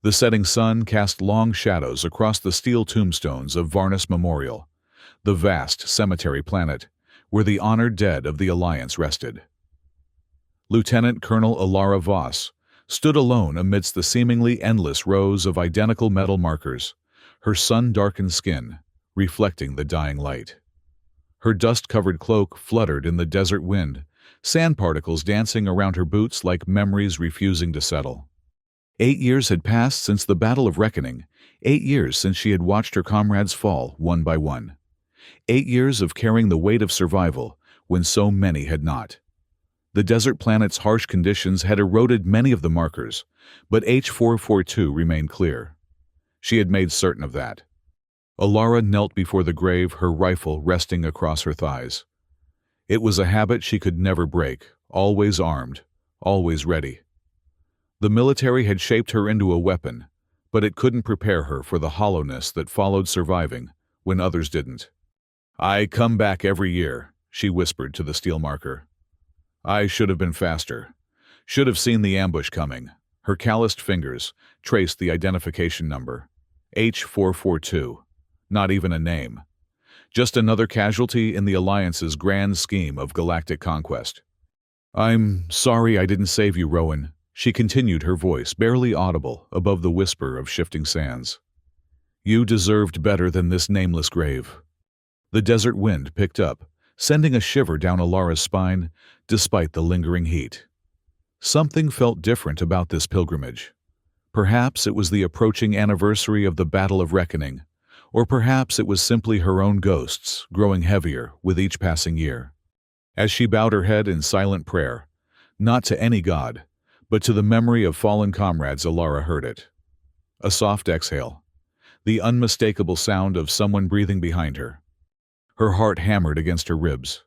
The setting sun cast long shadows across the steel tombstones of Varnus Memorial, the vast cemetery planet where the honored dead of the Alliance rested. Lieutenant Colonel Alara Voss stood alone amidst the seemingly endless rows of identical metal markers, her sun-darkened skin reflecting the dying light. Her dust-covered cloak fluttered in the desert wind, sand particles dancing around her boots like memories refusing to settle. 8 years had passed since the Battle of Reckoning, 8 years since she had watched her comrades fall one by one. 8 years of carrying the weight of survival when so many had not. The desert planet's harsh conditions had eroded many of the markers, but H442 remained clear. She had made certain of that. Alara knelt before the grave, her rifle resting across her thighs. It was a habit she could never break, always armed, always ready. The military had shaped her into a weapon, but it couldn't prepare her for the hollowness that followed surviving when others didn't. "I come back every year," she whispered to the steel marker. "I should have been faster. Should have seen the ambush coming." Her calloused fingers traced the identification number. H442. Not even a name. Just another casualty in the Alliance's grand scheme of galactic conquest. "I'm sorry I didn't save you, Rowan," she continued, her voice barely audible above the whisper of shifting sands. "You deserved better than this nameless grave." The desert wind picked up, sending a shiver down Alara's spine despite the lingering heat. Something felt different about this pilgrimage. Perhaps it was the approaching anniversary of the Battle of Reckoning, or perhaps it was simply her own ghosts growing heavier with each passing year. As she bowed her head in silent prayer, not to any god, but to the memory of fallen comrades, Alara heard it. A soft exhale, the unmistakable sound of someone breathing behind her. Her heart hammered against her ribs.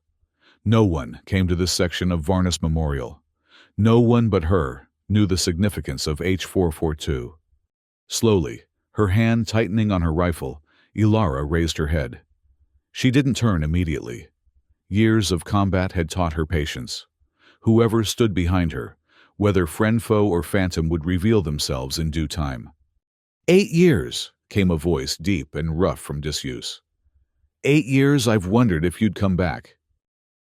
No one came to this section of Varnus Memorial. No one but her knew the significance of H442. Slowly, her hand tightening on her rifle, Alara raised her head. She didn't turn immediately. Years of combat had taught her patience. Whoever stood behind her, whether friend, foe, or phantom, would reveal themselves in due time. 8 years, came a voice deep and rough from disuse. 8 years I've wondered if you'd come back.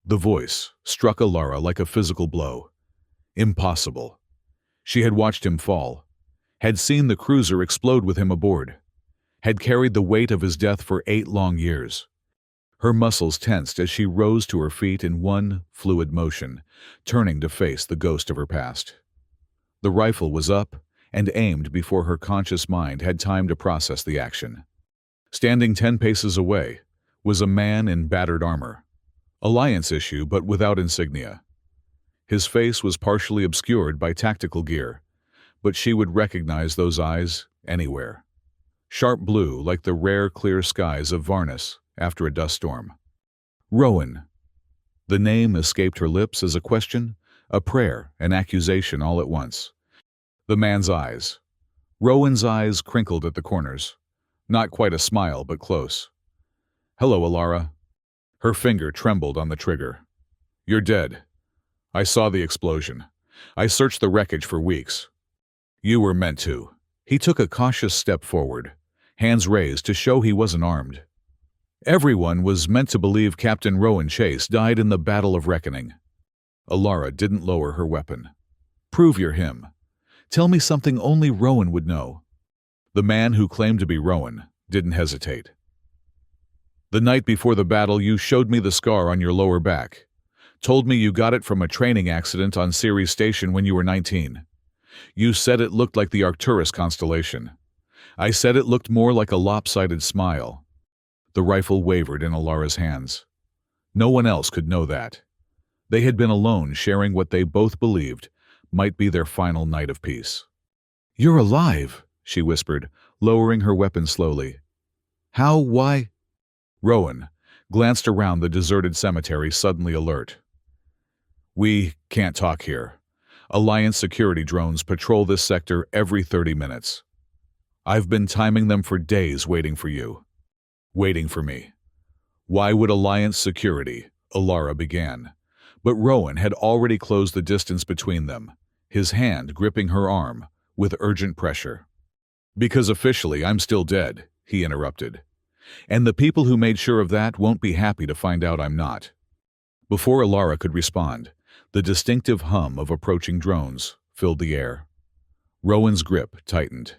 The voice struck Alara like a physical blow. Impossible. She had watched him fall, had seen the cruiser explode with him aboard, had carried the weight of his death for 8 long years. Her muscles tensed as she rose to her feet in one fluid motion, turning to face the ghost of her past. The rifle was up and aimed before her conscious mind had time to process the action. Standing 10 paces away was a man in battered armor. Alliance issue, but without insignia. His face was partially obscured by tactical gear, but she would recognize those eyes anywhere. Sharp blue like the rare clear skies of Varnus after a dust storm. Rowan. The name escaped her lips as a question, a prayer, an accusation all at once. The man's eyes. Rowan's eyes crinkled at the corners. Not quite a smile, but close. "Hello, Alara." Her finger trembled on the trigger. "You're dead. I saw the explosion. I searched the wreckage for weeks. You were meant to." He took a cautious step forward, hands raised to show he wasn't armed. "Everyone was meant to believe Captain Rowan Chase died in the Battle of Reckoning." Alara didn't lower her weapon. "Prove you're him. Tell me something only Rowan would know." The man who claimed to be Rowan didn't hesitate. "The night before the battle, you showed me the scar on your lower back. Told me you got it from a training accident on Ceres Station when you were 19. You said it looked like the Arcturus constellation. I said it looked more like a lopsided smile." The rifle wavered in Alara's hands. No one else could know that. They had been alone, sharing what they both believed might be their final night of peace. "You're alive," she whispered, lowering her weapon slowly. "How? Why?" Rowan glanced around the deserted cemetery, suddenly alert. "We can't talk here. Alliance security drones patrol this sector every 30 minutes. I've been timing them for days, waiting for you. Waiting for me." "Why would Alliance security?" Alara began. But Rowan had already closed the distance between them, his hand gripping her arm with urgent pressure. Because officially I'm still dead, he interrupted. And the people who made sure of that won't be happy to find out I'm not. Before Alara could respond, the distinctive hum of approaching drones filled the air. Rowan's grip tightened.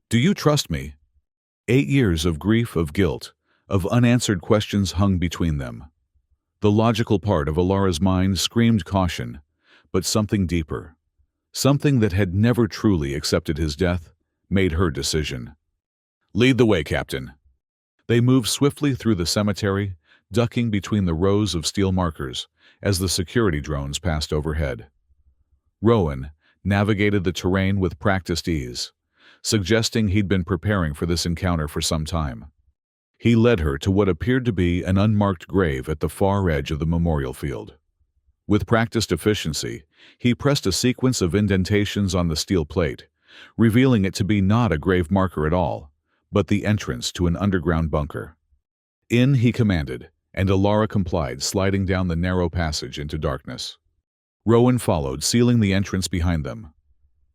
Do you trust me? 8 years of grief, of guilt, of unanswered questions hung between them. The logical part of Alara's mind screamed caution, but something deeper, something that had never truly accepted his death, made her decision. Lead the way, Captain. They moved swiftly through the cemetery, ducking between the rows of steel markers as the security drones passed overhead. Rowan navigated the terrain with practiced ease, suggesting he'd been preparing for this encounter for some time. He led her to what appeared to be an unmarked grave at the far edge of the memorial field. With practiced efficiency, he pressed a sequence of indentations on the steel plate, revealing it to be not a grave marker at all, but the entrance to an underground bunker. In, he commanded, and Alara complied, sliding down the narrow passage into darkness. Rowan followed, sealing the entrance behind them.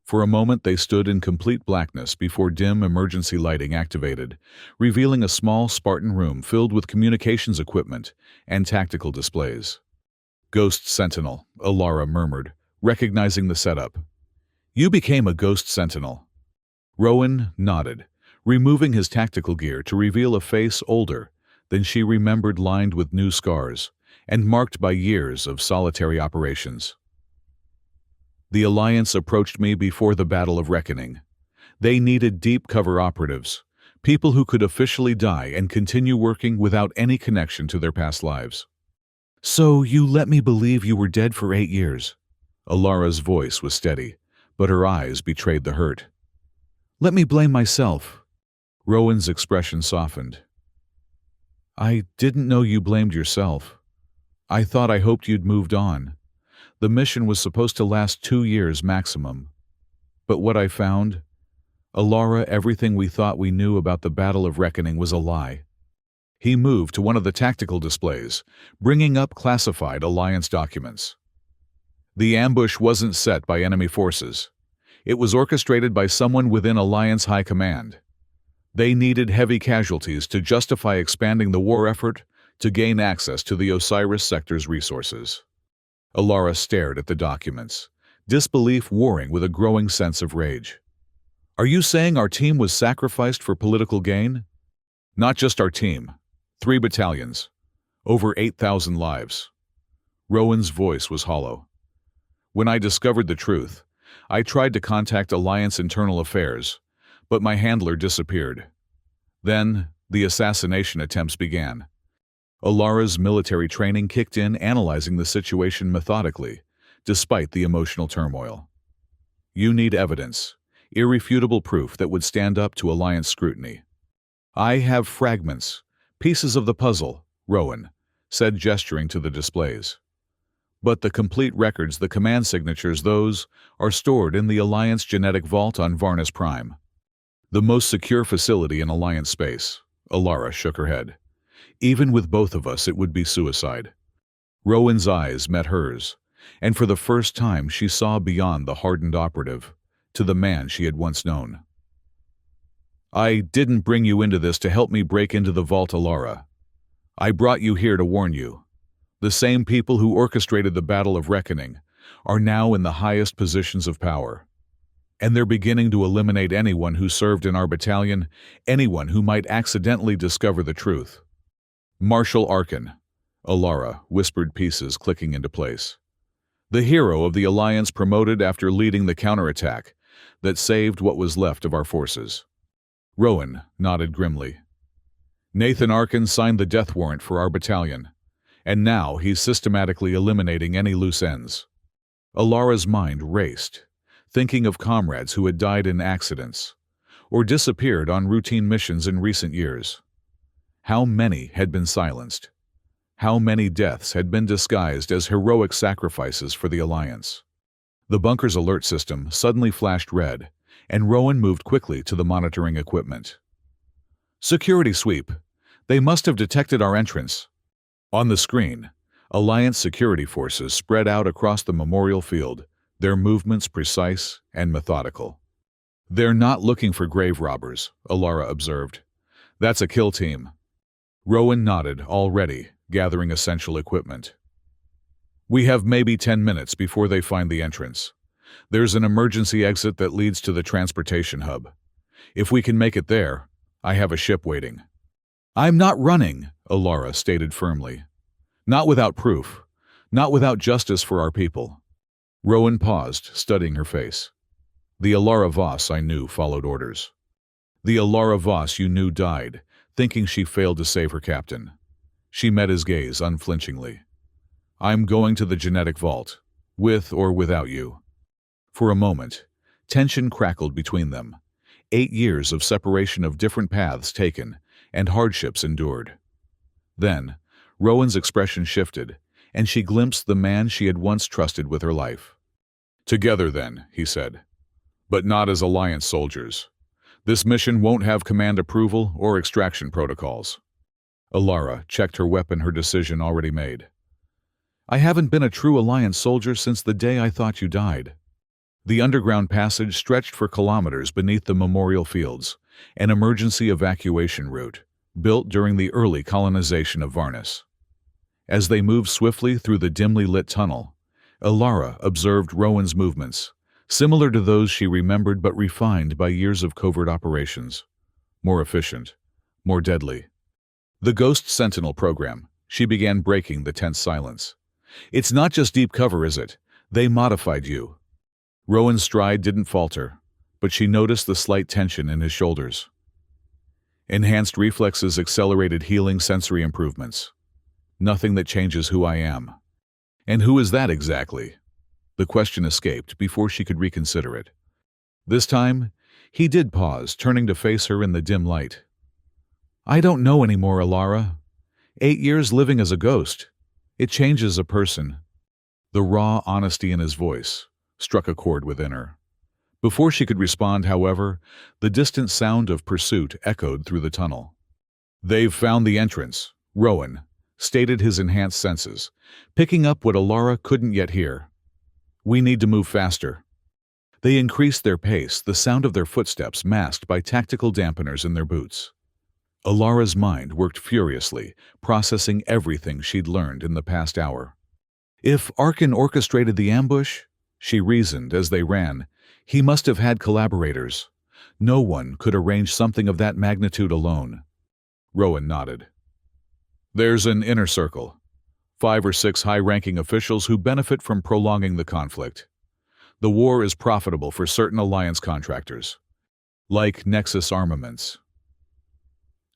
For a moment they stood in complete blackness before dim emergency lighting activated, revealing a small Spartan room filled with communications equipment and tactical displays. Ghost Sentinel, Alara murmured, recognizing the setup. You became a Ghost Sentinel. Rowan nodded, removing his tactical gear to reveal a face older than she remembered, lined with new scars and marked by years of solitary operations. The Alliance approached me before the Battle of Reckoning. They needed deep cover operatives, people who could officially die and continue working without any connection to their past lives. So you let me believe you were dead for 8 years. Alara's voice was steady, but her eyes betrayed the hurt. Let me blame myself. Rowan's expression softened. I didn't know you blamed yourself. I hoped you'd moved on. The mission was supposed to last 2 years maximum. But what I found? Alara, everything we thought we knew about the Battle of Reckoning was a lie. He moved to one of the tactical displays, bringing up classified Alliance documents. The ambush wasn't set by enemy forces. It was orchestrated by someone within Alliance High Command. They needed heavy casualties to justify expanding the war effort to gain access to the Osiris sector's resources. Alara stared at the documents, disbelief warring with a growing sense of rage. Are you saying our team was sacrificed for political gain? Not just our team. 3 battalions. Over 8,000 lives. Rowan's voice was hollow. When I discovered the truth, I tried to contact Alliance Internal Affairs, but my handler disappeared. Then, the assassination attempts began. Alara's military training kicked in, analyzing the situation methodically, despite the emotional turmoil. You need evidence, irrefutable proof that would stand up to Alliance scrutiny. I have fragments, pieces of the puzzle, Rowan said, gesturing to the displays. But the complete records, the command signatures, those are stored in the Alliance genetic vault on Varnus Prime. The most secure facility in Alliance space. Alara shook her head. Even with both of us, it would be suicide. Rowan's eyes met hers, and for the first time she saw beyond the hardened operative to the man she had once known. I didn't bring you into this to help me break into the vault, Alara. I brought you here to warn you. The same people who orchestrated the Battle of Reckoning are now in the highest positions of power. And they're beginning to eliminate anyone who served in our battalion, anyone who might accidentally discover the truth. Marshal Arkin, Alara whispered, pieces clicking into place. The hero of the Alliance, promoted after leading the counterattack that saved what was left of our forces. Rowan nodded grimly. Nathan Arkin signed the death warrant for our battalion, and now he's systematically eliminating any loose ends. Alara's mind raced, thinking of comrades who had died in accidents or disappeared on routine missions in recent years. How many had been silenced? How many deaths had been disguised as heroic sacrifices for the Alliance? The bunker's alert system suddenly flashed red, and Rowan moved quickly to the monitoring equipment. Security sweep. They must have detected our entrance. On the screen, Alliance security forces spread out across the memorial field, their movements precise and methodical. They're not looking for grave robbers, Alara observed. That's a kill team. Rowan nodded, already gathering essential equipment. We have maybe 10 minutes before they find the entrance. There's an emergency exit that leads to the transportation hub. If we can make it there, I have a ship waiting. I'm not running, Alara stated firmly. Not without proof. Not without justice for our people. Rowan paused, studying her face. The Alara Voss I knew followed orders. The Alara Voss you knew died, thinking she failed to save her captain. She met his gaze unflinchingly. I'm going to the genetic vault, with or without you. For a moment, tension crackled between them. 8 years of separation of different paths taken and hardships endured. Then, Rowan's expression shifted, and she glimpsed the man she had once trusted with her life. Together then, he said. But not as Alliance soldiers. This mission won't have command approval or extraction protocols. Alara checked her weapon, her decision already made. I haven't been a true Alliance soldier since the day I thought you died. The underground passage stretched for kilometers beneath the memorial fields, an emergency evacuation route, built during the early colonization of Varnus. As they moved swiftly through the dimly lit tunnel, Alara observed Rowan's movements, similar to those she remembered but refined by years of covert operations. More efficient, more deadly. The Ghost Sentinel program, she began breaking the tense silence. It's not just deep cover, is it? They modified you. Rowan's stride didn't falter, but she noticed the slight tension in his shoulders. Enhanced reflexes, accelerated healing, sensory improvements. Nothing that changes who I am. And who is that exactly? The question escaped before she could reconsider it. This time, he did pause, turning to face her in the dim light. I don't know anymore, Alara. 8 years living as a ghost. It changes a person. The raw honesty in his voice struck a chord within her. Before she could respond, however, the distant sound of pursuit echoed through the tunnel. They've found the entrance, Rowan stated, his enhanced senses, picking up what Alara couldn't yet hear. We need to move faster. They increased their pace, the sound of their footsteps masked by tactical dampeners in their boots. Alara's mind worked furiously, processing everything she'd learned in the past hour. If Arkan orchestrated the ambush, she reasoned as they ran, he must have had collaborators. No one could arrange something of that magnitude alone. Rowan nodded. There's an inner circle. 5 or 6 high-ranking officials who benefit from prolonging the conflict. The war is profitable for certain Alliance contractors, like Nexus Armaments.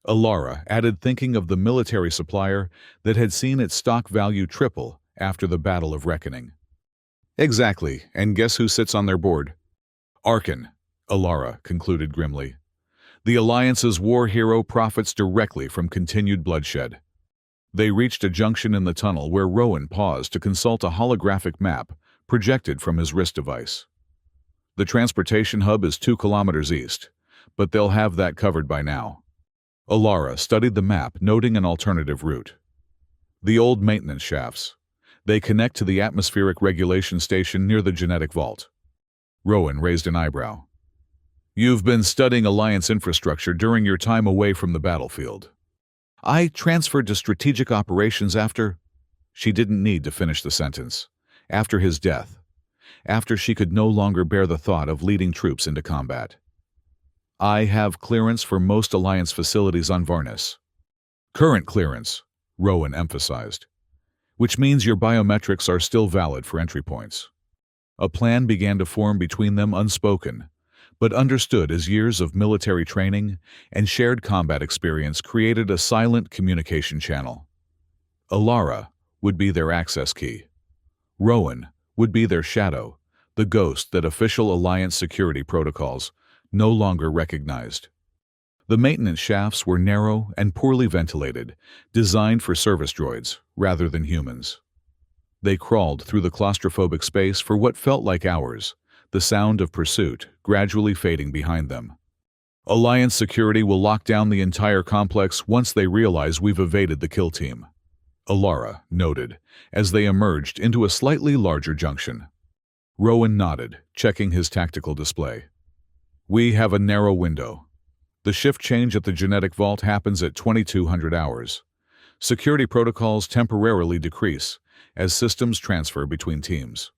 Alara added, thinking of the military supplier that had seen its stock value triple after the Battle of Reckoning. Exactly, and guess who sits on their board? Arkan, Alara concluded grimly. The Alliance's war hero profits directly from continued bloodshed. They reached a junction in the tunnel where Rowan paused to consult a holographic map projected from his wrist device. The transportation hub is 2 kilometers east, but they'll have that covered by now. Alara studied the map, noting an alternative route. The old maintenance shafts. They connect to the atmospheric regulation station near the genetic vault. Rowan raised an eyebrow. You've been studying Alliance infrastructure during your time away from the battlefield. I transferred to strategic operations after... She didn't need to finish the sentence. After his death. After she could no longer bear the thought of leading troops into combat. I have clearance for most Alliance facilities on Varnus. Current clearance, Rowan emphasized. Which means your biometrics are still valid for entry points. A plan began to form between them, unspoken, but understood as years of military training and shared combat experience created a silent communication channel. Alara would be their access key. Rowan would be their shadow, the ghost that official Alliance security protocols no longer recognized. The maintenance shafts were narrow and poorly ventilated, designed for service droids rather than humans. They crawled through the claustrophobic space for what felt like hours, the sound of pursuit gradually fading behind them. Alliance security will lock down the entire complex once they realize we've evaded the kill team, Alara noted, as they emerged into a slightly larger junction. Rowan nodded, checking his tactical display. We have a narrow window. The shift change at the genetic vault happens at 2200 hours. Security protocols temporarily decrease as systems transfer between teams.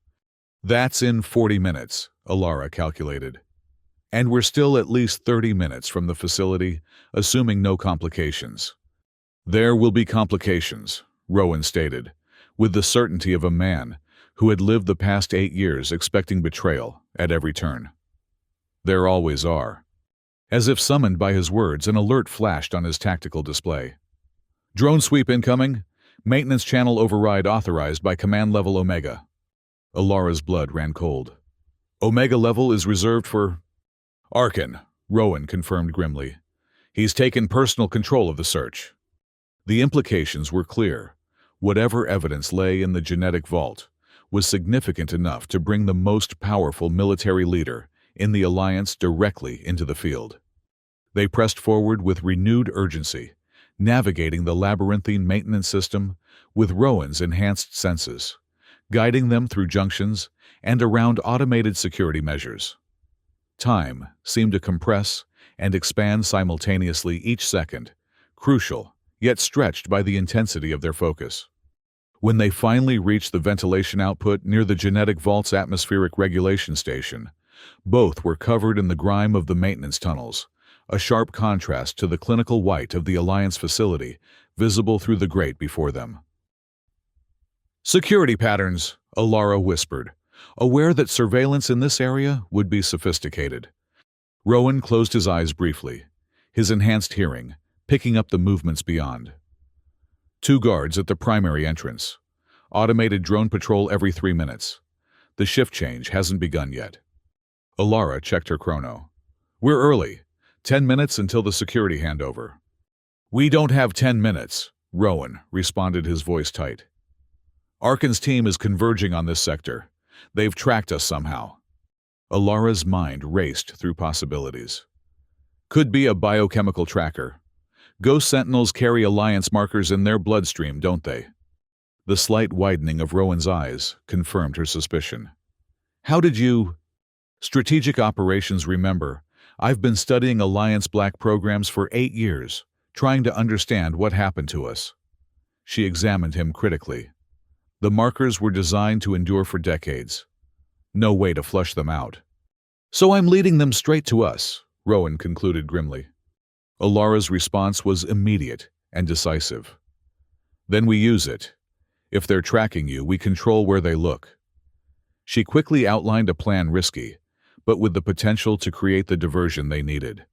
That's in 40 minutes, Alara calculated. And we're still at least 30 minutes from the facility, assuming no complications. There will be complications, Rowan stated, with the certainty of a man who had lived the past 8 years expecting betrayal at every turn. There always are. As if summoned by his words, an alert flashed on his tactical display. Drone sweep incoming. Maintenance channel override authorized by command level Omega. Alara's blood ran cold. Omega level is reserved for Arkin, Rowan confirmed grimly. He's taken personal control of the search. The implications were clear. Whatever evidence lay in the genetic vault was significant enough to bring the most powerful military leader in the Alliance directly into the field. They pressed forward with renewed urgency, navigating the labyrinthine maintenance system with Rowan's enhanced senses, guiding them through junctions and around automated security measures. Time seemed to compress and expand simultaneously each second, crucial, yet stretched by the intensity of their focus. When they finally reached the ventilation output near the genetic vault's atmospheric regulation station, both were covered in the grime of the maintenance tunnels, a sharp contrast to the clinical white of the Alliance facility visible through the grate before them. Security patterns, Alara whispered, aware that surveillance in this area would be sophisticated. Rowan closed his eyes briefly, his enhanced hearing picking up the movements beyond. 2 guards at the primary entrance. Automated drone patrol every 3 minutes. The shift change hasn't begun yet. Alara checked her chrono. We're early. 10 minutes until the security handover. We don't have 10 minutes, Rowan responded, his voice tight. Arkin's team is converging on this sector. They've tracked us somehow. Alara's mind raced through possibilities. Could be a biochemical tracker. Ghost Sentinels carry Alliance markers in their bloodstream, don't they? The slight widening of Rowan's eyes confirmed her suspicion. How did you... Strategic Operations, remember, I've been studying Alliance Black programs for 8 years, trying to understand what happened to us. She examined him critically. The markers were designed to endure for decades. No way to flush them out. So I'm leading them straight to us, Rowan concluded grimly. Alara's response was immediate and decisive. Then we use it. If they're tracking you, we control where they look. She quickly outlined a plan risky, but with the potential to create the diversion they needed.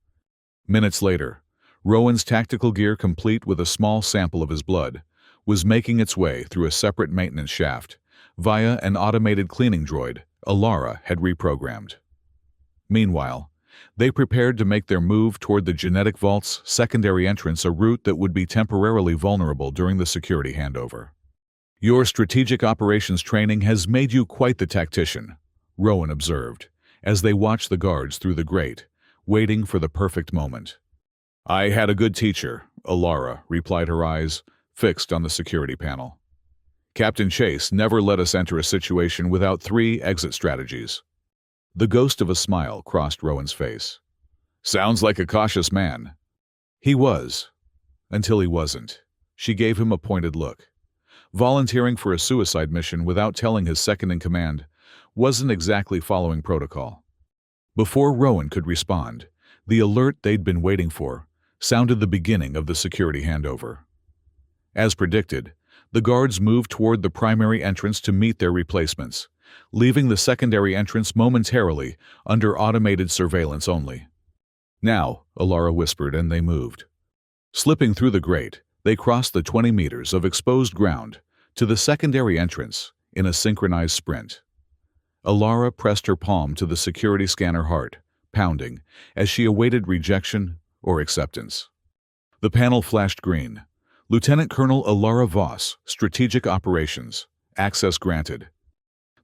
Minutes later, Rowan's tactical gear, complete with a small sample of his blood, was making its way through a separate maintenance shaft via an automated cleaning droid Alara had reprogrammed. Meanwhile, they prepared to make their move toward the genetic vault's secondary entrance, a route that would be temporarily vulnerable during the security handover. Your strategic operations training has made you quite the tactician, Rowan observed, as they watched the guards through the grate, waiting for the perfect moment. I had a good teacher, Alara replied, her eyes fixed on the security panel. Captain Chase never let us enter a situation without 3 exit strategies. The ghost of a smile crossed Rowan's face. Sounds like a cautious man. He was, until he wasn't. She gave him a pointed look. Volunteering for a suicide mission without telling his second-in-command wasn't exactly following protocol. Before Rowan could respond, the alert they'd been waiting for sounded the beginning of the security handover. As predicted, the guards moved toward the primary entrance to meet their replacements, leaving the secondary entrance momentarily under automated surveillance only. Now, Alara whispered, and they moved. Slipping through the grate, they crossed the 20 meters of exposed ground to the secondary entrance in a synchronized sprint. Alara pressed her palm to the security scanner, heart pounding as she awaited rejection or acceptance. The panel flashed green. Lieutenant Colonel Alara Voss, Strategic Operations. Access granted.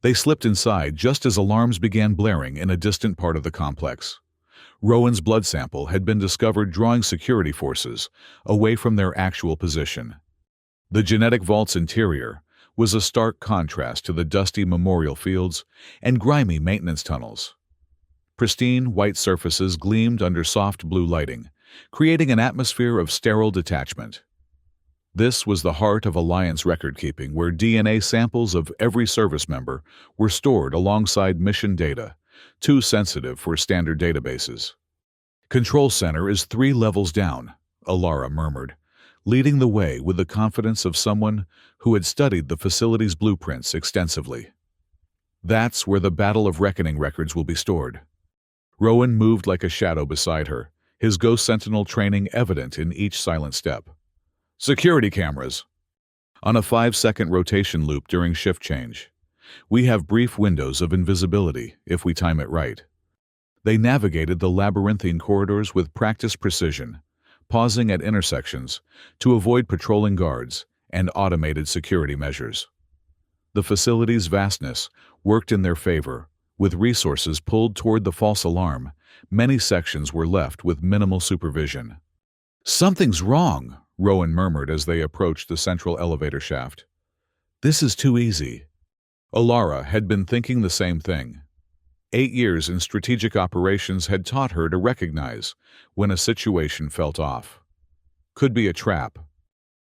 They slipped inside just as alarms began blaring in a distant part of the complex. Rowan's blood sample had been discovered, drawing security forces away from their actual position. The genetic vault's interior was a stark contrast to the dusty memorial fields and grimy maintenance tunnels. Pristine, white surfaces gleamed under soft blue lighting, creating an atmosphere of sterile detachment. This was the heart of Alliance record-keeping, where DNA samples of every service member were stored alongside mission data, too sensitive for standard databases. "Control Center is 3 levels down," Alara murmured, leading the way with the confidence of someone who had studied the facility's blueprints extensively. "That's where the Battle of Reckoning records will be stored." Rowan moved like a shadow beside her, his Ghost Sentinel training evident in each silent step. "Security cameras." On a 5-second rotation loop during shift change. "We have brief windows of invisibility, if we time it right." They navigated the labyrinthine corridors with practiced precision, pausing at intersections to avoid patrolling guards and automated security measures. The facility's vastness worked in their favor. With resources pulled toward the false alarm, many sections were left with minimal supervision. "Something's wrong," Rowan murmured as they approached the central elevator shaft. "This is too easy." Alara had been thinking the same thing. 8 years in strategic operations had taught her to recognize when a situation felt off. Could be a trap.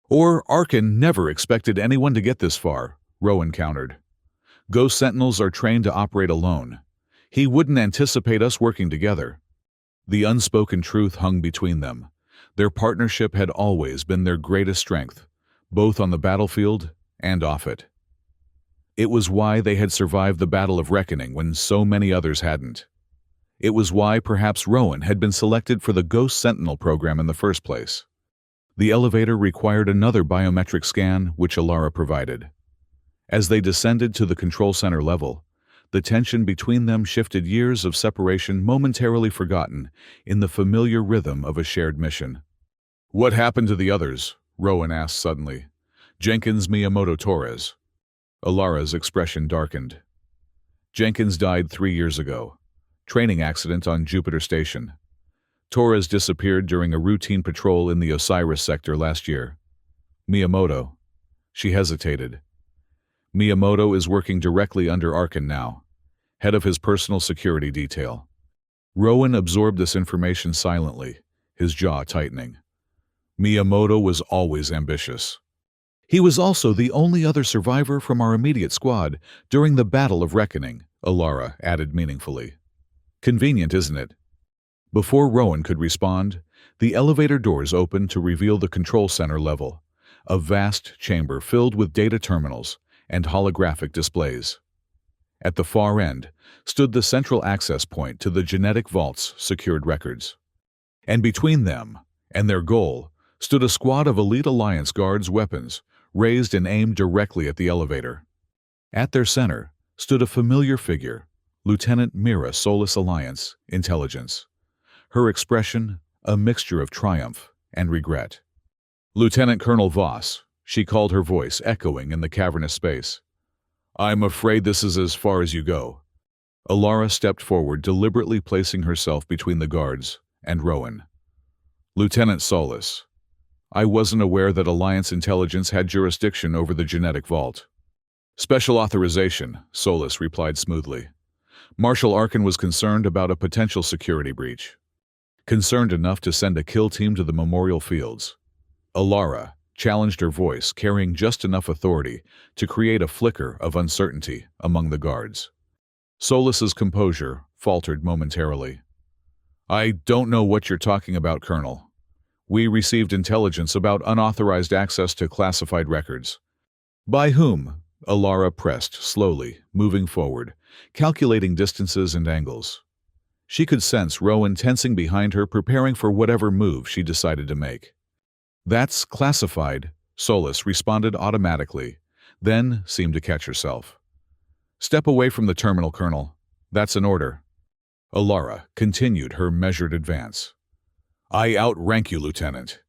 "Or Arkin never expected anyone to get this far," Rowan countered. "Ghost Sentinels are trained to operate alone. He wouldn't anticipate us working together." The unspoken truth hung between them. Their partnership had always been their greatest strength, both on the battlefield and off it. It was why they had survived the Battle of Reckoning when so many others hadn't. It was why perhaps Rowan had been selected for the Ghost Sentinel program in the first place. The elevator required another biometric scan, which Alara provided. As they descended to the control center level, the tension between them shifted, years of separation momentarily forgotten in the familiar rhythm of a shared mission. "What happened to the others?" Rowan asked suddenly. "Jenkins, Miyamoto, Torres." Alara's expression darkened. "Jenkins died 3 years ago. Training accident on Jupiter Station. Torres disappeared during a routine patrol in the Osiris sector last year. Miyamoto." She hesitated. "Miyamoto is working directly under Arkin now, head of his personal security detail." Rowan absorbed this information silently, his jaw tightening. Miyamoto was always ambitious. "He was also the only other survivor from our immediate squad during the Battle of Reckoning," Alara added meaningfully. "Convenient, isn't it?" Before Rowan could respond, the elevator doors opened to reveal the control center level, a vast chamber filled with data terminals and holographic displays. At the far end stood the central access point to the genetic vault's secured records. And between them and their goal stood a squad of elite Alliance guards, weapons raised and aimed directly at the elevator. At their center stood a familiar figure, Lieutenant Mira, Solus Alliance, Intelligence. Her expression, a mixture of triumph and regret. "Lieutenant Colonel Voss," she called, her voice echoing in the cavernous space. "I'm afraid this is as far as you go." Alara stepped forward, deliberately placing herself between the guards and Rowan. "Lieutenant Solus, I wasn't aware that Alliance intelligence had jurisdiction over the genetic vault." "Special authorization," Solus replied smoothly. "Marshal Arkin was concerned about a potential security breach. Concerned enough to send a kill team to the memorial fields." Alara challenged, her voice carrying just enough authority to create a flicker of uncertainty among the guards. Solus's composure faltered momentarily. "I don't know what you're talking about, Colonel. We received intelligence about unauthorized access to classified records." "By whom?" Alara pressed slowly, moving forward, calculating distances and angles. She could sense Rowan tensing behind her, preparing for whatever move she decided to make. "That's classified," Solus responded automatically, then seemed to catch herself. "Step away from the terminal, Colonel. That's an order." Alara continued her measured advance. "I outrank you, Lieutenant,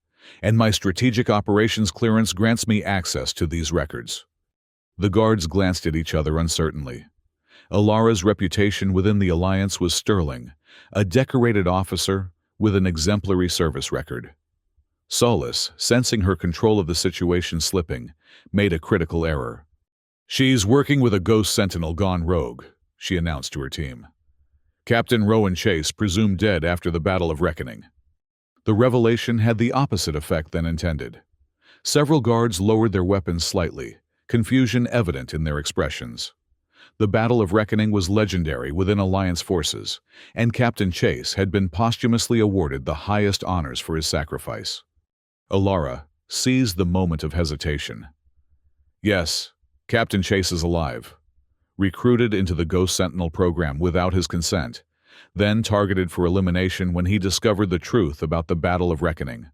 and my strategic operations clearance grants me access to these records." The guards glanced at each other uncertainly. Alara's reputation within the Alliance was sterling, a decorated officer with an exemplary service record. Solus, sensing her control of the situation slipping, made a critical error. "She's working with a Ghost Sentinel gone rogue," she announced to her team. Captain Rowan Chase presumed dead after the Battle of Reckoning. The revelation had the opposite effect than intended. Several guards lowered their weapons slightly, confusion evident in their expressions. The Battle of Reckoning was legendary within Alliance forces, and Captain Chase had been posthumously awarded the highest honors for his sacrifice. Alara seized the moment of hesitation. Yes, Captain Chase is alive. Recruited into the Ghost Sentinel program without his consent, then targeted for elimination when he discovered the truth about the Battle of Reckoning.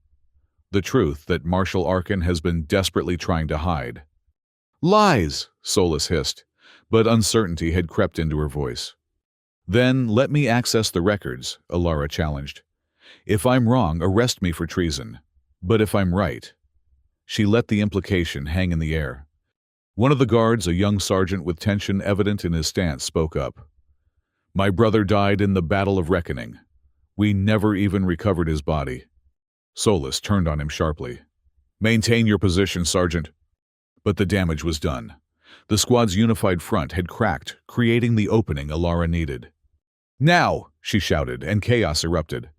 The truth that Marshal Arkin has been desperately trying to hide. "Lies!" Solus hissed, but uncertainty had crept into her voice. "Then let me access the records," Alara challenged. "If I'm wrong, arrest me for treason. But if I'm right..." She let the implication hang in the air. One of the guards, a young sergeant with tension evident in his stance, spoke up. "My brother died in the Battle of Reckoning. We never even recovered his body." Solus turned on him sharply. "Maintain your position, Sergeant." But the damage was done. The squad's unified front had cracked, creating the opening Alara needed. "Now!" she shouted, and chaos erupted.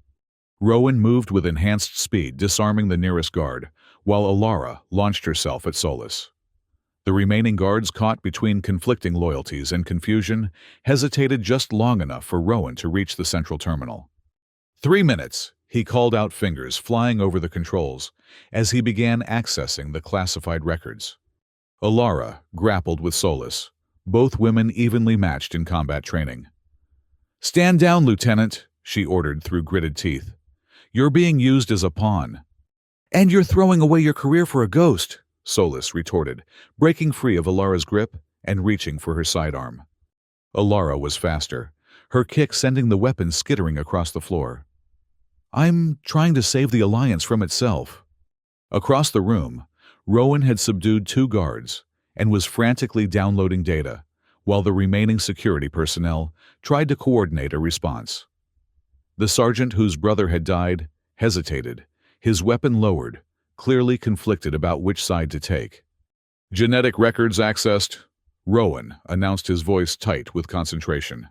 Rowan moved with enhanced speed, disarming the nearest guard, while Alara launched herself at Solus. The remaining guards, caught between conflicting loyalties and confusion, hesitated just long enough for Rowan to reach the central terminal. 3 minutes, he called out, fingers flying over the controls, as he began accessing the classified records. Alara grappled with Solus, both women evenly matched in combat training. "Stand down, Lieutenant," she ordered through gritted teeth. "You're being used as a pawn." "And you're throwing away your career for a ghost," Solus retorted, breaking free of Alara's grip and reaching for her sidearm. Alara was faster, her kick sending the weapon skittering across the floor. "I'm trying to save the Alliance from itself." Across the room, Rowan had subdued 2 guards and was frantically downloading data, while the remaining security personnel tried to coordinate a response. The sergeant whose brother had died hesitated, his weapon lowered, clearly conflicted about which side to take. "Genetic records accessed," Rowan announced, his voice tight with concentration.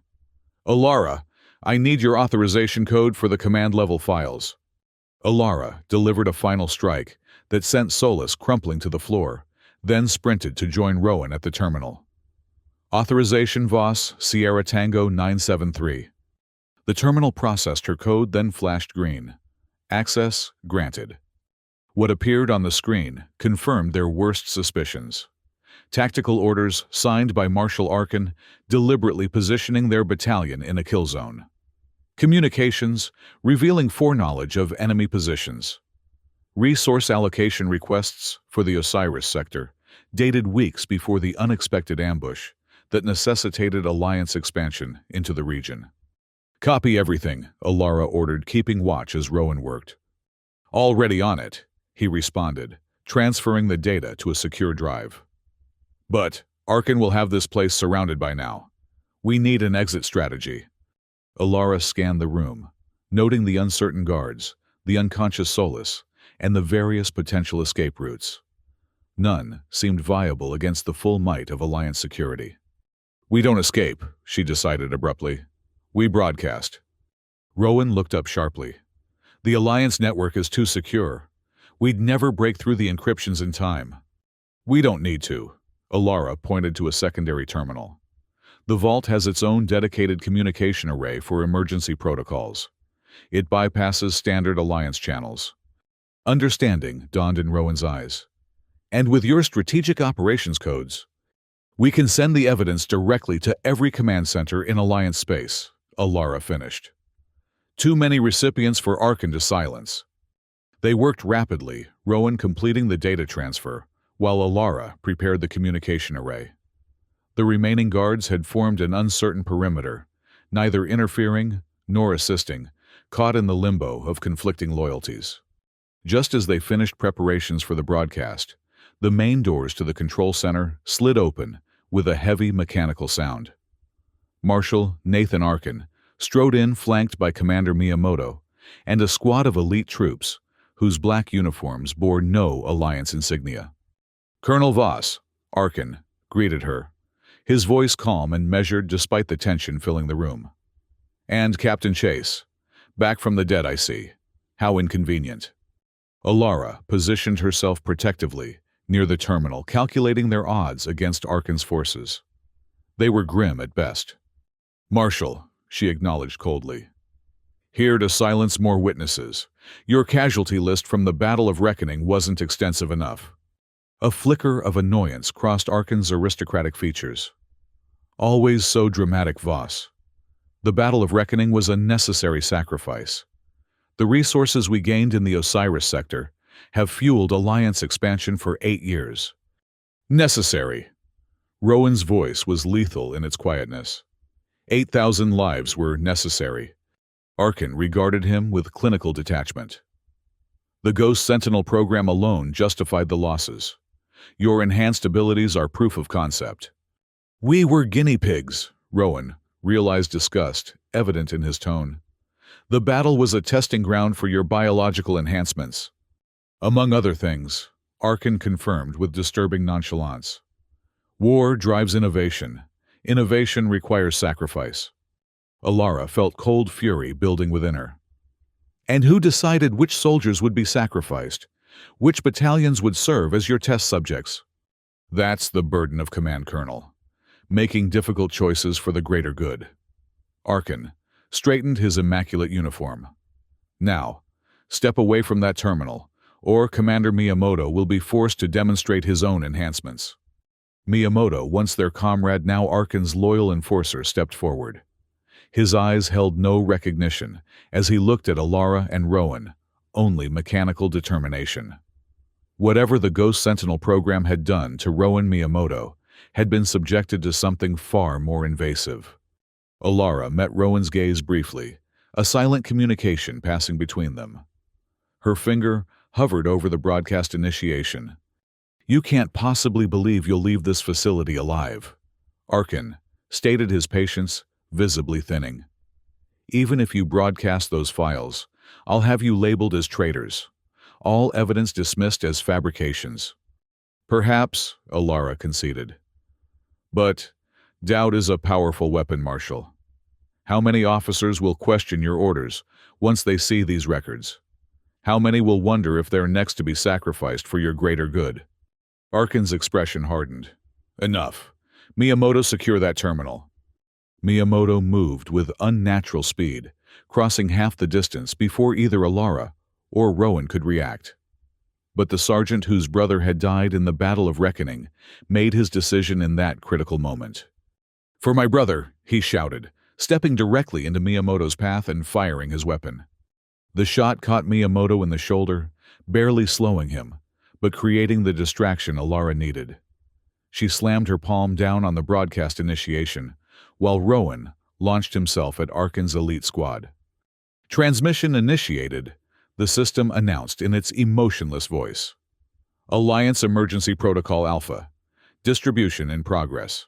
"Alara, I need your authorization code for the command-level files." Alara delivered a final strike that sent Solus crumpling to the floor, then sprinted to join Rowan at the terminal. "Authorization Voss, Sierra Tango 973. The terminal processed her code, then flashed green. Access granted. What appeared on the screen confirmed their worst suspicions. Tactical orders signed by Marshal Arkin, deliberately positioning their battalion in a kill zone. Communications revealing foreknowledge of enemy positions. Resource allocation requests for the Osiris sector, dated weeks before the unexpected ambush that necessitated Alliance expansion into the region. "Copy everything," Alara ordered, keeping watch as Rowan worked. "Already on it," he responded, transferring the data to a secure drive. "But Arkin will have this place surrounded by now. We need an exit strategy." Alara scanned the room, noting the uncertain guards, the unconscious Solus, and the various potential escape routes. None seemed viable against the full might of Alliance security. "We don't escape," she decided abruptly. "We broadcast." Rowan looked up sharply. "The Alliance network is too secure. We'd never break through the encryptions in time." "We don't need to." Alara pointed to a secondary terminal. "The vault has its own dedicated communication array for emergency protocols. It bypasses standard Alliance channels." Understanding dawned in Rowan's eyes. "And with your strategic operations codes, we can send the evidence directly to every command center in Alliance space," Alara finished. "Too many recipients for Arkin to silence." They worked rapidly, Rowan completing the data transfer, while Alara prepared the communication array. The remaining guards had formed an uncertain perimeter, neither interfering nor assisting, caught in the limbo of conflicting loyalties. Just as they finished preparations for the broadcast, the main doors to the control center slid open with a heavy mechanical sound. Marshal Nathan Arkin strode in, flanked by Commander Miyamoto and a squad of elite troops whose black uniforms bore no Alliance insignia. "Colonel Voss," Arkin greeted her, his voice calm and measured despite the tension filling the room. And Captain Chase. Back from the dead, I see. How inconvenient. Alara positioned herself protectively near the terminal, calculating their odds against Arkan's forces. They were grim at best. "Marshal," she acknowledged coldly. "Here to silence more witnesses. Your casualty list from the Battle of Reckoning wasn't extensive enough." A flicker of annoyance crossed Arkan's aristocratic features. "Always so dramatic, Voss. The Battle of Reckoning was a necessary sacrifice. The resources we gained in the Osiris sector have fueled Alliance expansion for 8 years." "Necessary." Rowan's voice was lethal in its quietness. 8,000 lives were necessary. Arkan regarded him with clinical detachment. "The Ghost Sentinel program alone justified the losses. Your enhanced abilities are proof of concept." "We were guinea pigs," Rowan realized disgust, evident in his tone. "The battle was a testing ground for your biological enhancements." "Among other things," Arkan confirmed with disturbing nonchalance. "War drives innovation. Innovation requires sacrifice." Alara felt cold fury building within her. "And who decided which soldiers would be sacrificed? Which battalions would serve as your test subjects?" "That's the burden of Command Colonel. Making difficult choices for the greater good." Arkan straightened his immaculate uniform. "Now, step away from that terminal, or Commander Miyamoto will be forced to demonstrate his own enhancements." Miyamoto, once their comrade, now Arkan's loyal enforcer, stepped forward. His eyes held no recognition as he looked at Alara and Rowan, only mechanical determination. Whatever the Ghost Sentinel program had done to Rowan Miyamoto had been subjected to something far more invasive. Alara met Rowan's gaze briefly, a silent communication passing between them. Her finger hovered over the broadcast initiation. "You can't possibly believe you'll leave this facility alive." Arkan stated, his patience visibly thinning. "Even if you broadcast those files, I'll have you labeled as traitors. All evidence dismissed as fabrications." "Perhaps," Alara conceded. "But doubt is a powerful weapon, Marshal. How many officers will question your orders once they see these records? How many will wonder if they're next to be sacrificed for your greater good?" Arkan's expression hardened. "Enough. Miyamoto, secure that terminal." Miyamoto moved with unnatural speed, crossing half the distance before either Alara or Rowan could react. But the sergeant whose brother had died in the Battle of Reckoning made his decision in that critical moment. "For my brother," he shouted, stepping directly into Miyamoto's path and firing his weapon. The shot caught Miyamoto in the shoulder, barely slowing him, but creating the distraction Alara needed. She slammed her palm down on the broadcast initiation, while Rowan launched himself at Arkan's elite squad. "Transmission initiated," the system announced in its emotionless voice. "Alliance Emergency Protocol Alpha. Distribution in progress."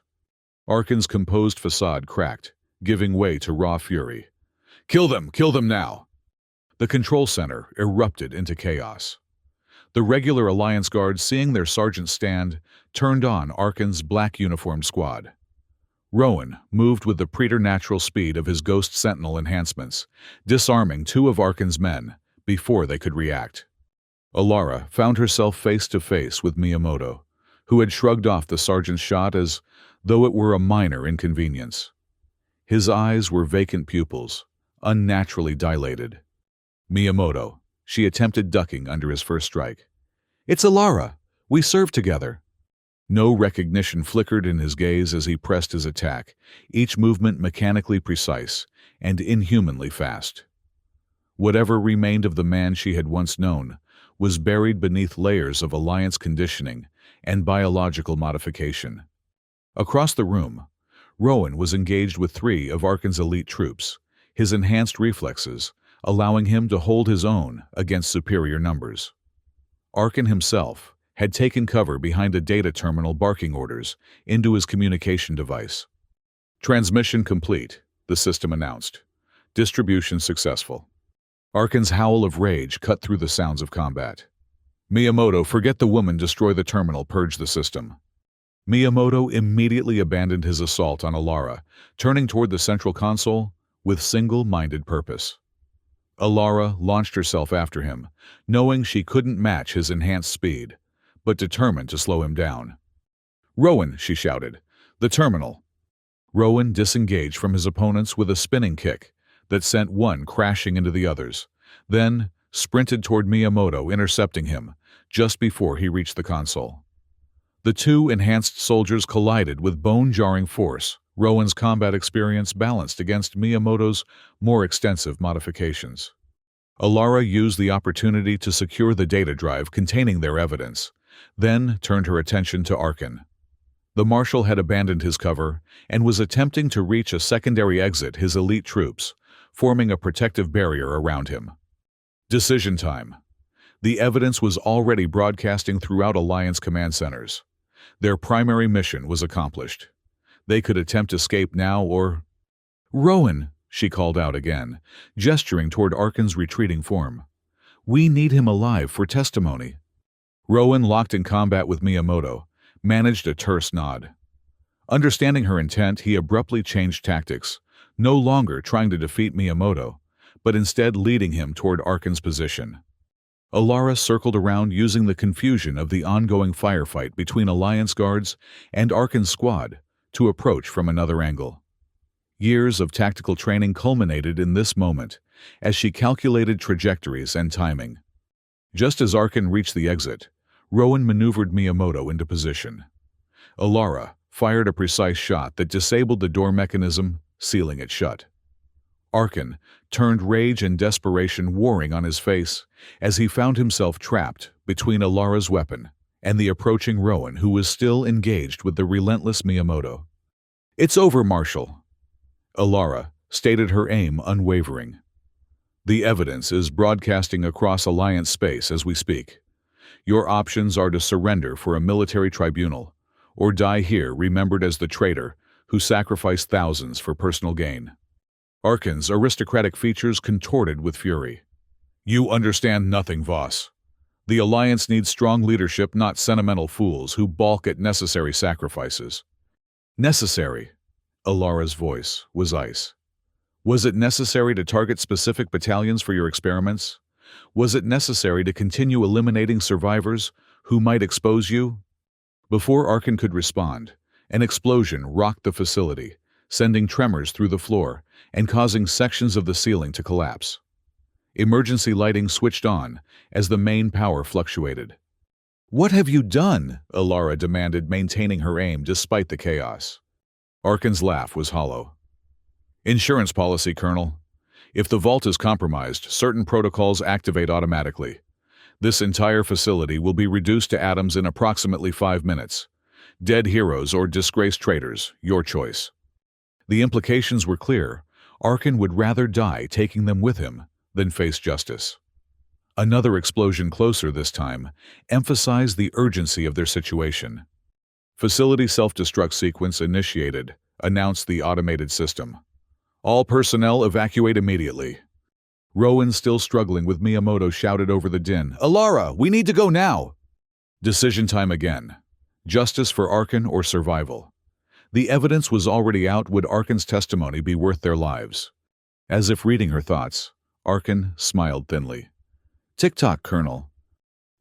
Arkan's composed facade cracked, giving way to raw fury. Kill them now!" The control center erupted into chaos. The regular Alliance guards, seeing their sergeant stand, turned on Arkan's black-uniformed squad. Rowan moved with the preternatural speed of his Ghost Sentinel enhancements, disarming 2 of Arkan's men before they could react. Alara found herself face to face with Miyamoto, who had shrugged off the sergeant's shot as though it were a minor inconvenience. His eyes were vacant pupils, unnaturally dilated. "Miyamoto," she attempted, ducking under his first strike. "It's Alara. We served together." No recognition flickered in his gaze as he pressed his attack, each movement mechanically precise and inhumanly fast. Whatever remained of the man she had once known was buried beneath layers of Alliance conditioning and biological modification. Across the room, Rowan was engaged with 3 of Arkan's elite troops, his enhanced reflexes allowing him to hold his own against superior numbers. Arkan himself had taken cover behind a data terminal, barking orders into his communication device. "Transmission complete," the system announced. "Distribution successful." Arkan's howl of rage cut through the sounds of combat. "Miyamoto, forget the woman, destroy the terminal, purge the system." Miyamoto immediately abandoned his assault on Alara, turning toward the central console with single-minded purpose. Alara launched herself after him, knowing she couldn't match his enhanced speed, but determined to slow him down. "Rowan," she shouted, "the terminal." Rowan disengaged from his opponents with a spinning kick that sent one crashing into the others, then sprinted toward Miyamoto, intercepting him just before he reached the console. The two enhanced soldiers collided with bone-jarring force, Rowan's combat experience balanced against Miyamoto's more extensive modifications. Alara used the opportunity to secure the data drive containing their evidence, then turned her attention to Arkin. The Marshal had abandoned his cover and was attempting to reach a secondary exit, his elite troops, forming a protective barrier around him. Decision time. The evidence was already broadcasting throughout Alliance command centers. Their primary mission was accomplished. They could attempt escape now or— "Rowan," she called out again, gesturing toward Arkin's retreating form. "We need him alive for testimony." Rowan, locked in combat with Miyamoto, managed a terse nod. Understanding her intent, he abruptly changed tactics, no longer trying to defeat Miyamoto, but instead leading him toward Arkin's position. Alara circled around, using the confusion of the ongoing firefight between Alliance guards and Arkin's squad to approach from another angle. Years of tactical training culminated in this moment as she calculated trajectories and timing. Just as Arkin reached the exit, Rowan maneuvered Miyamoto into position. Alara fired a precise shot that disabled the door mechanism, sealing it shut. Arkin turned, rage and desperation warring on his face as he found himself trapped between Alara's weapon and the approaching Rowan, who was still engaged with the relentless Miyamoto. "It's over, Marshal." Alara stated, her aim unwavering. "The evidence is broadcasting across Alliance space as we speak. Your options are to surrender for a military tribunal, or die here remembered as the traitor who sacrificed thousands for personal gain." Arkin's aristocratic features contorted with fury. "You understand nothing, Voss. The Alliance needs strong leadership, not sentimental fools who balk at necessary sacrifices." "Necessary?" Alara's voice was ice. "Was it necessary to target specific battalions for your experiments? Was it necessary to continue eliminating survivors who might expose you?" Before Arkin could respond, an explosion rocked the facility, sending tremors through the floor and causing sections of the ceiling to collapse. Emergency lighting switched on as the main power fluctuated. "What have you done?" Alara demanded, maintaining her aim despite the chaos. Arkin's laugh was hollow. "Insurance policy, Colonel. If the vault is compromised, certain protocols activate automatically. This entire facility will be reduced to atoms in approximately 5 minutes. Dead heroes or disgraced traitors, your choice." The implications were clear. Arkin would rather die taking them with him than face justice. Another explosion, closer this time, emphasized the urgency of their situation. "Facility self-destruct sequence initiated," announced the automated system. "All personnel evacuate immediately." Rowan, still struggling with Miyamoto, shouted over the din, "Alara, we need to go now!" Decision time again. Justice for Arkin or survival? The evidence was already out. Would Arkin's testimony be worth their lives? As if reading her thoughts, Arkin smiled thinly. "Tick-tock, Colonel."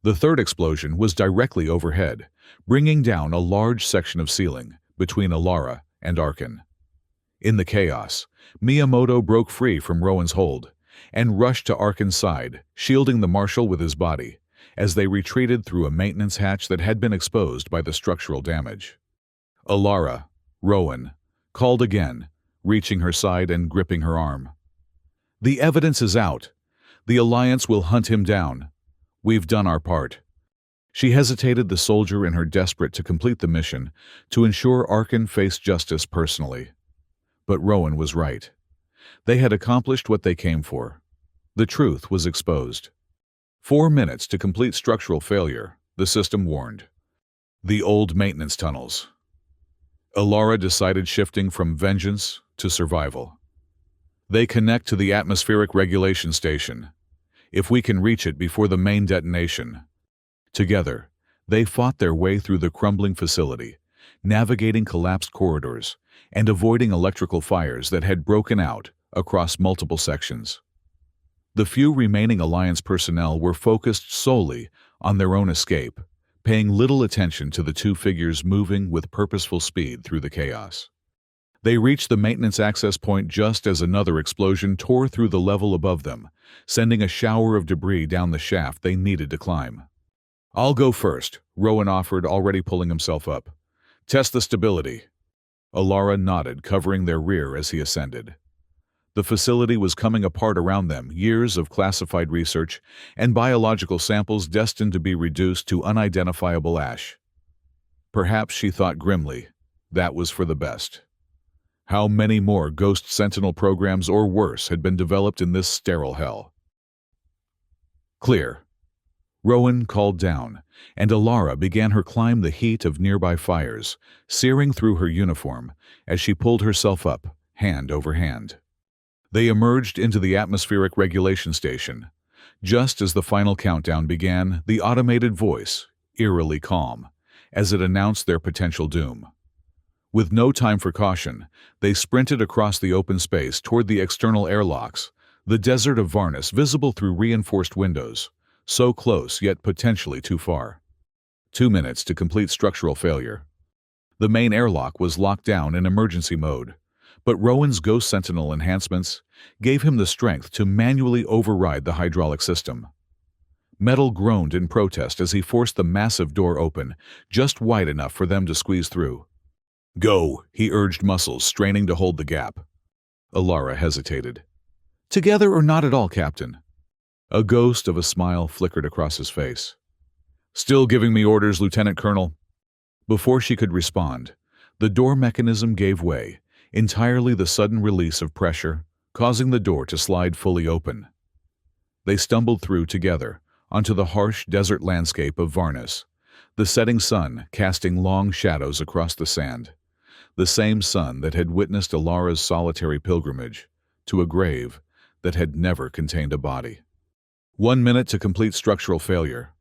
The third explosion was directly overhead, bringing down a large section of ceiling between Alara and Arkin. In the chaos, Miyamoto broke free from Rowan's hold and rushed to Arkin's side, shielding the Marshal with his body, as they retreated through a maintenance hatch that had been exposed by the structural damage. "Alara," Rowan called again, reaching her side and gripping her arm. "The evidence is out. The Alliance will hunt him down. We've done our part." She hesitated, the soldier in her desperate to complete the mission, to ensure Arkin faced justice personally. But Rowan was right. They had accomplished what they came for. The truth was exposed. 4 minutes to complete structural failure, the system warned. The old maintenance tunnels. Alara decided, shifting from vengeance to survival. They connect to the atmospheric regulation station. If we can reach it before the main detonation. Together, they fought their way through the crumbling facility, navigating collapsed corridors and avoiding electrical fires that had broken out across multiple sections. The few remaining Alliance personnel were focused solely on their own escape, paying little attention to the two figures moving with purposeful speed through the chaos. They reached the maintenance access point just as another explosion tore through the level above them, sending a shower of debris down the shaft they needed to climb. "I'll go first," Rowan offered, already pulling himself up. "Test the stability." Alara nodded, covering their rear as he ascended. The facility was coming apart around them, years of classified research and biological samples destined to be reduced to unidentifiable ash. Perhaps, she thought grimly, that was for the best. How many more Ghost Sentinel programs or worse had been developed in this sterile hell? "Clear," Rowan called down, and Alara began her climb, the heat of nearby fires searing through her uniform as she pulled herself up, hand over hand. They emerged into the atmospheric regulation station. Just as the final countdown began, the automated voice, eerily calm, as it announced their potential doom. With no time for caution, they sprinted across the open space toward the external airlocks, the desert of Varnus visible through reinforced windows, so close yet potentially too far. 2 minutes to complete structural failure. The main airlock was locked down in emergency mode, but Rowan's Ghost Sentinel enhancements gave him the strength to manually override the hydraulic system. Metal groaned in protest as he forced the massive door open, just wide enough for them to squeeze through. "Go," he urged, muscles straining to hold the gap. Alara hesitated. "Together or not at all, Captain?" A ghost of a smile flickered across his face. "Still giving me orders, Lieutenant Colonel?" Before she could respond, the door mechanism gave way, entirely the sudden release of pressure, causing the door to slide fully open. They stumbled through together, onto the harsh desert landscape of Varnus, the setting sun casting long shadows across the sand, the same sun that had witnessed Alara's solitary pilgrimage to a grave that had never contained a body. 1 minute to complete structural failure.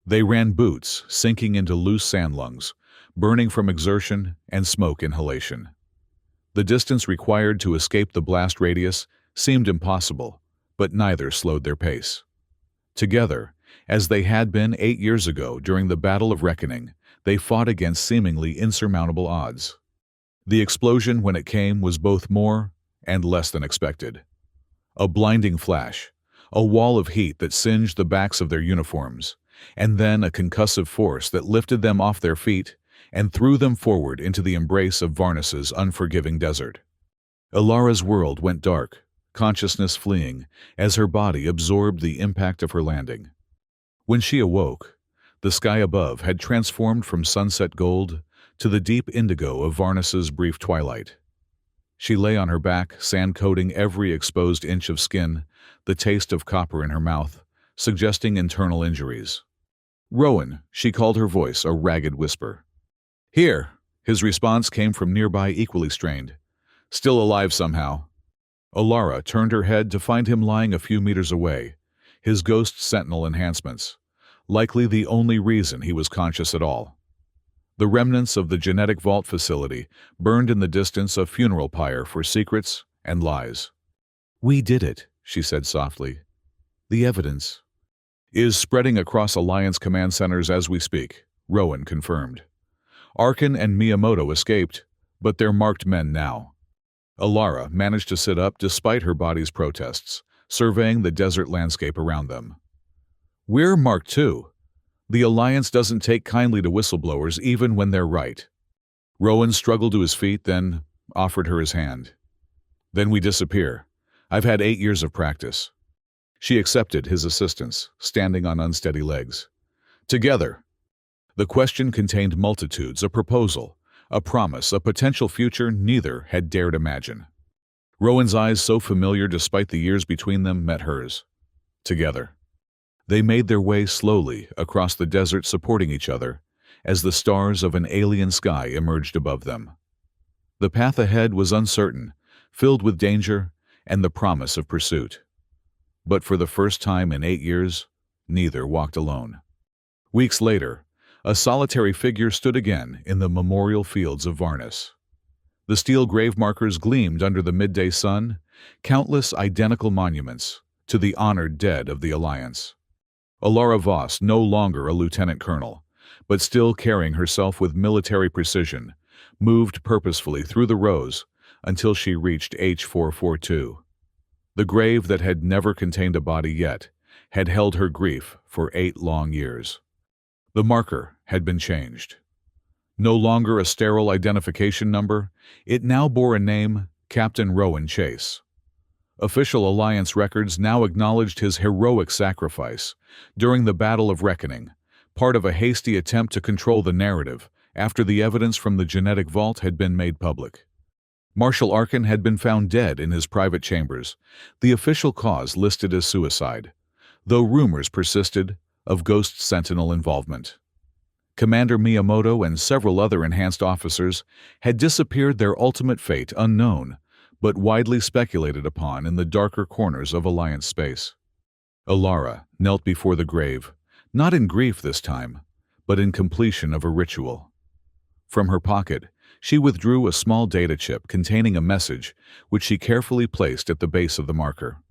They ran boots, sinking into loose sand lungs, burning from exertion and smoke inhalation. The distance required to escape the blast radius seemed impossible, but neither slowed their pace. Together, as they had been 8 years ago during the Battle of Reckoning, they fought against seemingly insurmountable odds. The explosion, when it came, was both more and less than expected. A blinding flash, a wall of heat that singed the backs of their uniforms, and then a concussive force that lifted them off their feet and threw them forward into the embrace of Varnus's unforgiving desert. Alara's world went dark, consciousness fleeing, as her body absorbed the impact of her landing. When she awoke, the sky above had transformed from sunset gold to the deep indigo of Varnus's brief twilight. She lay on her back, sand coating every exposed inch of skin, the taste of copper in her mouth, suggesting internal injuries. "Rowan," she called, her voice a ragged whisper. "Here," his response came from nearby, equally strained. "Still alive somehow." Alara turned her head to find him lying a few meters away, his Ghost Sentinel enhancements, likely the only reason he was conscious at all. The remnants of the genetic vault facility burned in the distance, a funeral pyre for secrets and lies. "We did it," she said softly. "The evidence is spreading across Alliance command centers as we speak," Rowan confirmed. "Arkin and Miyamoto escaped, but they're marked men now." Alara managed to sit up despite her body's protests, surveying the desert landscape around them. "We're marked too. The Alliance doesn't take kindly to whistleblowers even when they're right." Rowan struggled to his feet, then offered her his hand. "Then we disappear. I've had 8 years of practice." She accepted his assistance, standing on unsteady legs. "Together." The question contained multitudes, a proposal, a promise, a potential future neither had dared imagine. Rowan's eyes, so familiar despite the years between them, met hers. Together. They made their way slowly across the desert, supporting each other, as the stars of an alien sky emerged above them. The path ahead was uncertain, filled with danger and the promise of pursuit. But for the first time in 8 years, neither walked alone. Weeks later, a solitary figure stood again in the memorial fields of Varnus. The steel grave markers gleamed under the midday sun, countless identical monuments to the honored dead of the Alliance. Alara Voss, no longer a lieutenant colonel, but still carrying herself with military precision, moved purposefully through the rows until she reached H442. The grave that had never contained a body yet had held her grief for 8 long years. The marker had been changed. No longer a sterile identification number, it now bore a name, Captain Rowan Chase. Official Alliance records now acknowledged his heroic sacrifice during the Battle of Reckoning, part of a hasty attempt to control the narrative after the evidence from the genetic vault had been made public. Marshal Arkin had been found dead in his private chambers, the official cause listed as suicide, though rumors persisted of Ghost Sentinel involvement. Commander Miyamoto and several other enhanced officers had disappeared, their ultimate fate unknown, but widely speculated upon in the darker corners of Alliance space. Alara knelt before the grave, not in grief this time, but in completion of a ritual. From her pocket, she withdrew a small data chip containing a message which she carefully placed at the base of the marker.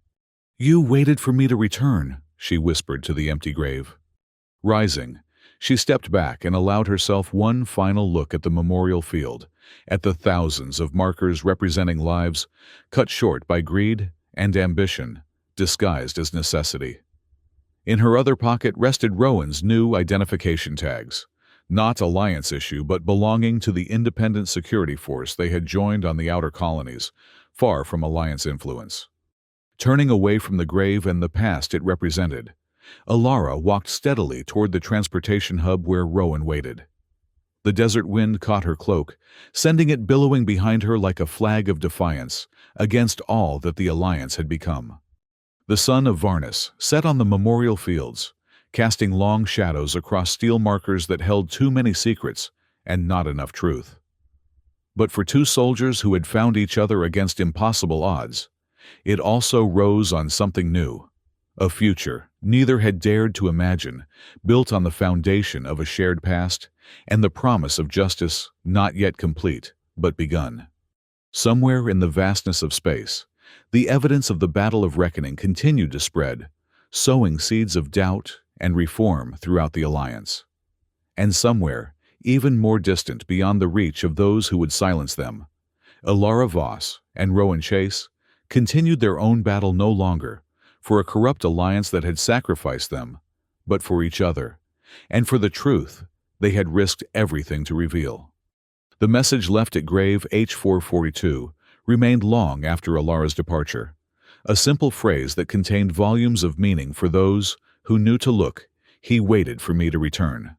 "You waited for me to return," she whispered to the empty grave. Rising, she stepped back and allowed herself one final look at the memorial field, at the thousands of markers representing lives cut short by greed and ambition, disguised as necessity. In her other pocket rested Rowan's new identification tags, not Alliance issue but belonging to the independent security force they had joined on the outer colonies, far from Alliance influence. Turning away from the grave and the past it represented, Alara walked steadily toward the transportation hub where Rowan waited. The desert wind caught her cloak, sending it billowing behind her like a flag of defiance against all that the Alliance had become. The sun of Varnus set on the memorial fields, casting long shadows across steel markers that held too many secrets and not enough truth. But for two soldiers who had found each other against impossible odds, it also rose on something new, a future neither had dared to imagine, built on the foundation of a shared past and the promise of justice not yet complete, but begun. Somewhere in the vastness of space, the evidence of the Battle of Reckoning continued to spread, sowing seeds of doubt and reform throughout the Alliance. And somewhere, even more distant beyond the reach of those who would silence them, Alara Voss and Rowan Chase continued their own battle no longer for a corrupt alliance that had sacrificed them, but for each other, and for the truth they had risked everything to reveal. The message left at grave H442 remained long after Alara's departure, a simple phrase that contained volumes of meaning for those who knew to look. "He waited for me to return."